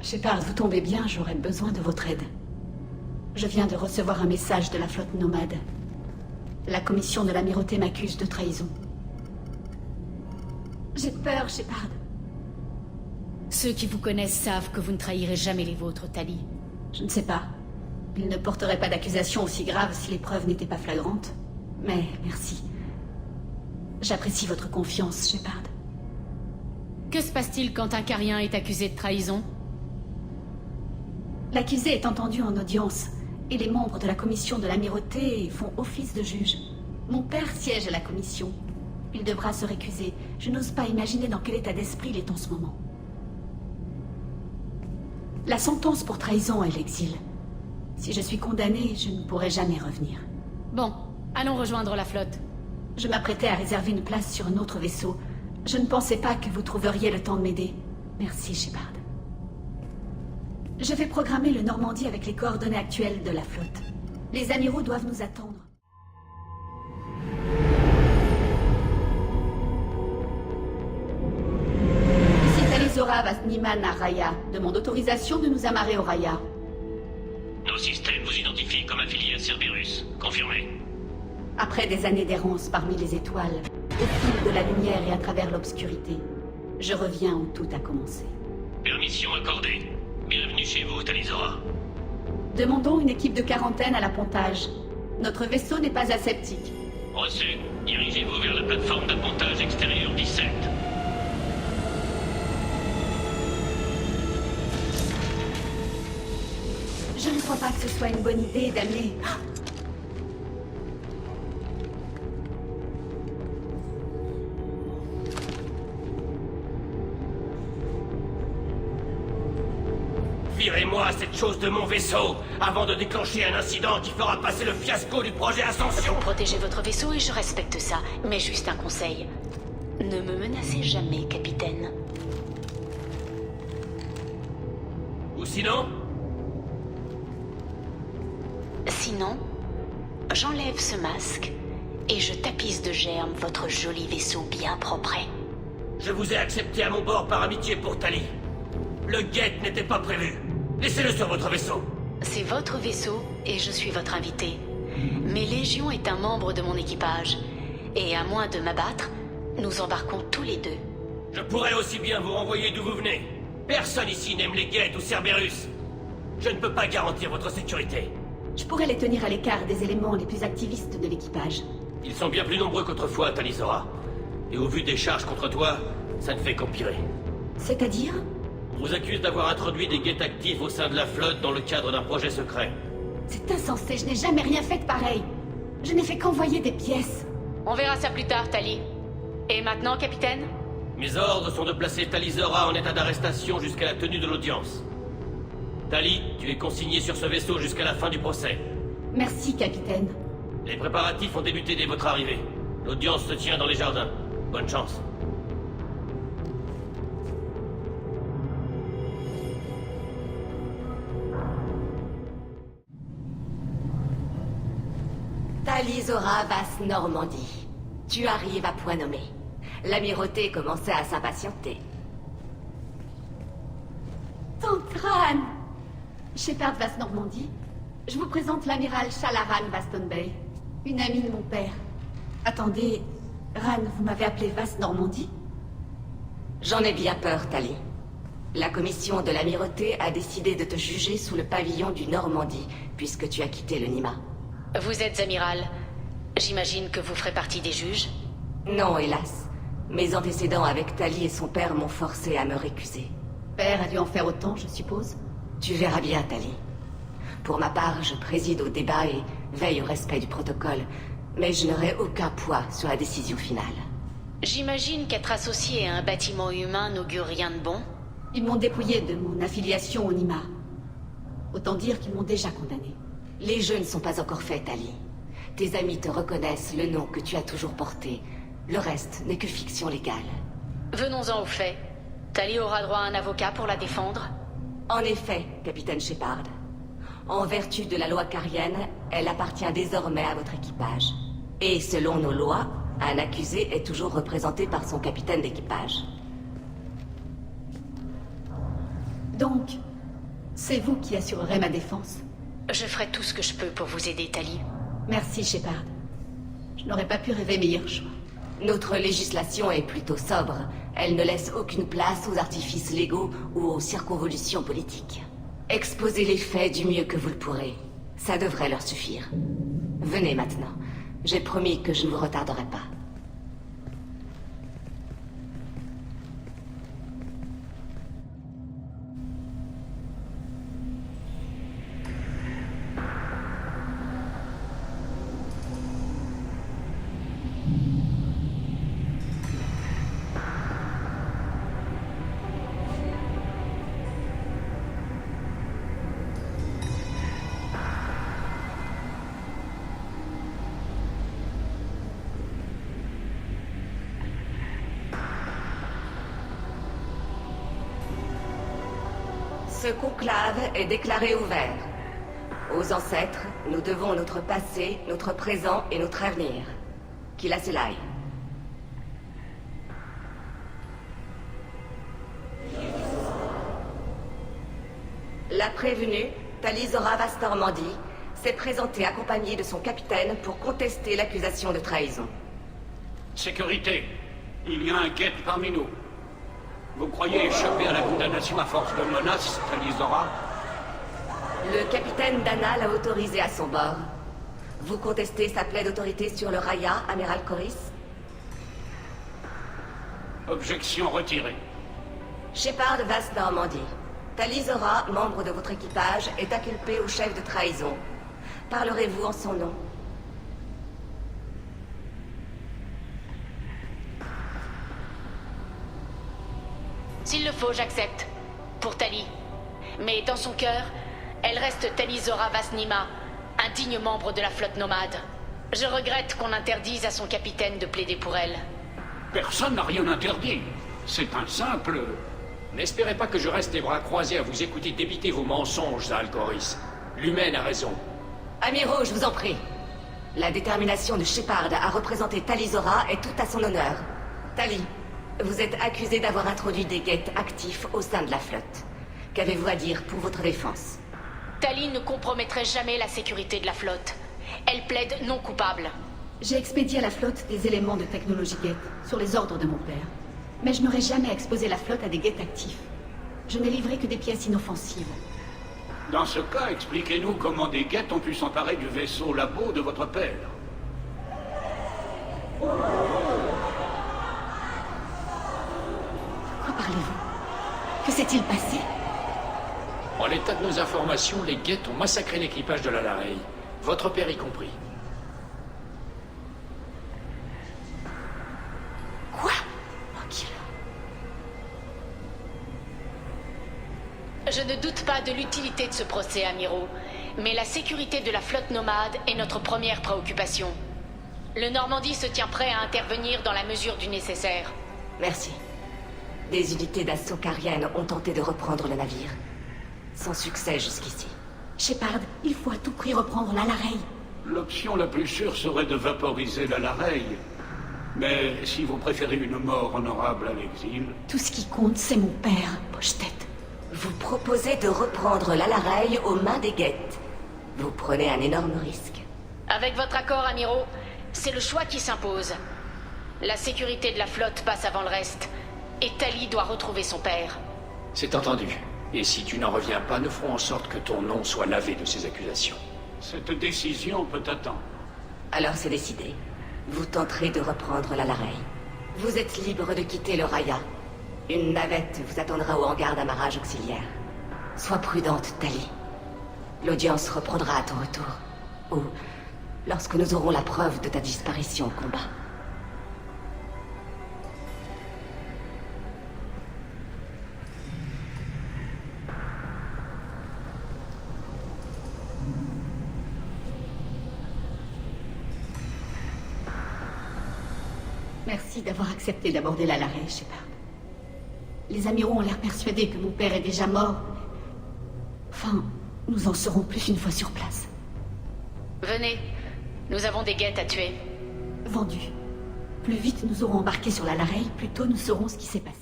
Shepard, vous tombez bien, j'aurais besoin de votre aide. Je viens de recevoir un message de la flotte nomade. La commission de l'amirauté m'accuse de trahison. J'ai peur, Shepard. Ceux qui vous connaissent savent que vous ne trahirez jamais les vôtres, Tali. Je ne sais pas. Ils ne porteraient pas d'accusation aussi grave si les preuves n'étaient pas flagrantes. Mais merci. J'apprécie votre confiance, Shepard. Que se passe-t-il quand un Carien est accusé de trahison? L'accusé est entendu en audience, et les membres de la commission de l'amirauté font office de juge. Mon père siège à la commission. Il devra se récuser. Je n'ose pas imaginer dans quel état d'esprit il est en ce moment. La sentence pour trahison est l'exil. Si je suis condamné, je ne pourrai jamais revenir. Bon, allons rejoindre la flotte. Je m'apprêtais à réserver une place sur un autre vaisseau. Je ne pensais pas que vous trouveriez le temps de m'aider. Merci, Shepard. Je vais programmer le Normandie avec les coordonnées actuelles de la flotte. Les amiraux doivent nous attendre. Ici Talizora Vasniman à Raya. Demande autorisation de nous amarrer au Raya. Nos systèmes vous identifient comme affiliés à Cerberus. Confirmé. Après des années d'errance parmi les étoiles, au fil de la lumière et à travers l'obscurité, je reviens où tout a commencé. Permission accordée. Bienvenue chez vous, Talizora. Demandons une équipe de quarantaine à l'appontage. Notre vaisseau n'est pas aseptique. Reçu. Dirigez-vous vers la plateforme d'appontage extérieure 17. Je ne crois pas que ce soit une bonne idée d'amener... Virez-moi cette chose de mon vaisseau, avant de déclencher un incident qui fera passer le fiasco du projet Ascension. Vous protégez votre vaisseau et je respecte ça. Mais juste un conseil. Ne me menacez jamais, capitaine. Ou sinon, Sinon, j'enlève ce masque et je tapisse de germes votre joli vaisseau bien propre. je vous ai accepté à mon bord par amitié pour Tali. Le guet n'était pas prévu. Laissez-le sur votre vaisseau. C'est votre vaisseau et je suis votre invité. Mais Légion est un membre de mon équipage. Et à moins de m'abattre, nous embarquons tous les deux. Je pourrais aussi bien vous renvoyer d'où vous venez. Personne ici n'aime les guettes ou Cerberus. Je ne peux pas garantir votre sécurité. Je pourrais les tenir à l'écart des éléments les plus activistes de l'équipage. Ils sont bien plus nombreux qu'autrefois, Talizora. Et au vu des charges contre toi, ça ne fait qu'empirer. C'est-à-dire? On vous accuse d'avoir introduit des guettes actifs au sein de la flotte dans le cadre d'un projet secret. C'est insensé, je n'ai jamais rien fait de pareil. Je n'ai fait qu'envoyer des pièces. On verra ça plus tard, Tali. Et maintenant, capitaine? Mes ordres sont de placer Talizora en état d'arrestation jusqu'à la tenue de l'audience. Tali, tu es consigné sur ce vaisseau jusqu'à la fin du procès. Merci, capitaine. Les préparatifs ont débuté dès votre arrivée. L'audience se tient dans les jardins. Bonne chance. Talizora Vas Normandie. Tu arrives à point nommé. L'amirauté commençait à s'impatienter. Tantran! Shepard Vas Normandie, je vous présente l'amiral Shalaran Vaston Bay, une amie de mon père. Attendez, Ran, vous m'avez appelé Vas Normandie? J'en ai bien peur, Tali. La commission de l'amirauté a décidé de te juger sous le pavillon du Normandie, puisque tu as quitté le Nima. Vous êtes amiral. J'imagine que vous ferez partie des juges? Non, hélas. Mes antécédents avec Tali et son père m'ont forcé à me récuser. Père a dû en faire autant, je suppose. Tu verras bien, Tali. Pour ma part, je préside au débat et veille au respect du protocole, mais je n'aurai aucun poids sur la décision finale. J'imagine qu'être associé à un bâtiment humain n'augure rien de bon? Ils m'ont dépouillé de mon affiliation au Nima. Autant dire qu'ils m'ont déjà condamné. Les jeux ne sont pas encore faits, Tali. Tes amis te reconnaissent le nom que tu as toujours porté. Le reste n'est que fiction légale. Venons-en aux faits. Tali aura droit à un avocat pour la défendre? En effet, capitaine Shepard. En vertu de la loi carienne, elle appartient désormais à votre équipage. Et selon nos lois, un accusé est toujours représenté par son capitaine d'équipage. Donc, C'est vous qui assurerez ma défense. Je ferai tout ce que je peux pour vous aider, Tali. Merci, Shepard. Je n'aurais pas pu rêver meilleur choix. Notre législation est plutôt sobre. Elle ne laisse aucune place aux artifices légaux ou aux circonvolutions politiques. Exposez les faits du mieux que vous le pourrez. Ça devrait leur suffire. Venez maintenant. J'ai promis que je ne vous retarderai pas. Ce conclave est déclaré ouvert. Aux ancêtres, nous devons notre passé, notre présent et notre avenir. Qu'il a cela aille. La prévenue, Talizora Vasnormandi, s'est présentée accompagnée de son capitaine pour contester l'accusation de trahison. Sécurité, il y a un guette parmi nous. Vous croyez échapper à la condamnation à force de menaces, Talizora? Le capitaine Dana l'a autorisé à son bord. Vous contestez sa plaide d'autorité sur le Raya, amiral Coris? Objection retirée. Shepard Vasnormandi. Talizora, membre de votre équipage, est inculpé au chef de trahison. Parlerez-vous en son nom? S'il le faut, j'accepte. Pour Tali. Mais dans son cœur, elle reste Talizora Vasnima, un digne membre de la flotte nomade. Je regrette qu'on interdise à son capitaine de plaider pour elle. Personne n'a rien interdit. C'est un simple... N'espérez pas que je reste les bras croisés à vous écouter débiter vos mensonges, Zal Coris. L'humaine a raison. Amiraux, je vous en prie. La détermination de Shepard à représenter Talizora est toute à son honneur. Tali, vous êtes accusé d'avoir introduit des guettes actifs au sein de la flotte. Qu'avez-vous à dire pour votre défense? Tali ne compromettrait jamais la sécurité de la flotte. Elle plaide non coupable. J'ai expédié à la flotte des éléments de technologie guette, sur les ordres de mon père. Mais je n'aurais jamais exposé la flotte à des guettes actifs. Je n'ai livré que des pièces inoffensives. Dans ce cas, expliquez-nous comment des guettes ont pu s'emparer du vaisseau labo de votre père. Quoi parlez-vous? Que s'est-il passé? En l'état de nos informations, les guettes ont massacré l'équipage de la Larey. Votre père y compris. Quoi? Tranquille. Je ne doute pas de l'utilité de ce procès, amiraux. Mais la sécurité de la flotte nomade est notre première préoccupation. Le Normandie se tient prêt à intervenir dans la mesure du nécessaire. Merci. Des unités d'assaut cariennes ont tenté de reprendre le navire. Sans succès jusqu'ici. Shepard, il faut à tout prix reprendre la Larey. L'option la plus sûre serait de vaporiser la Larey. Mais si vous préférez une mort honorable à l'exil... Tout ce qui compte, c'est mon père, poche-tête. Vous proposez de reprendre la Larey aux mains des guettes. Vous prenez un énorme risque. Avec votre accord, amiraux, c'est le choix qui s'impose. La sécurité de la flotte passe avant le reste. Et Tali doit retrouver son père. C'est entendu. Et si tu n'en reviens pas, nous ferons en sorte que ton nom soit lavé de ces accusations. Cette décision peut attendre. Alors c'est décidé. Vous tenterez de reprendre la Larey. Vous êtes libre de quitter le Raya. Une navette vous attendra au hangar d'amarrage auxiliaire. Sois prudente, Tali. L'audience reprendra à ton retour. Ou lorsque nous aurons la preuve de ta disparition au combat. Merci d'avoir accepté d'aborder la Larey, Shepard. Les amiraux ont l'air persuadés que mon père est déjà mort. Enfin, nous en saurons plus une fois sur place. Venez, nous avons des guettes à tuer. Vendu. Plus vite nous aurons embarqué sur la Larey, plus tôt nous saurons ce qui s'est passé.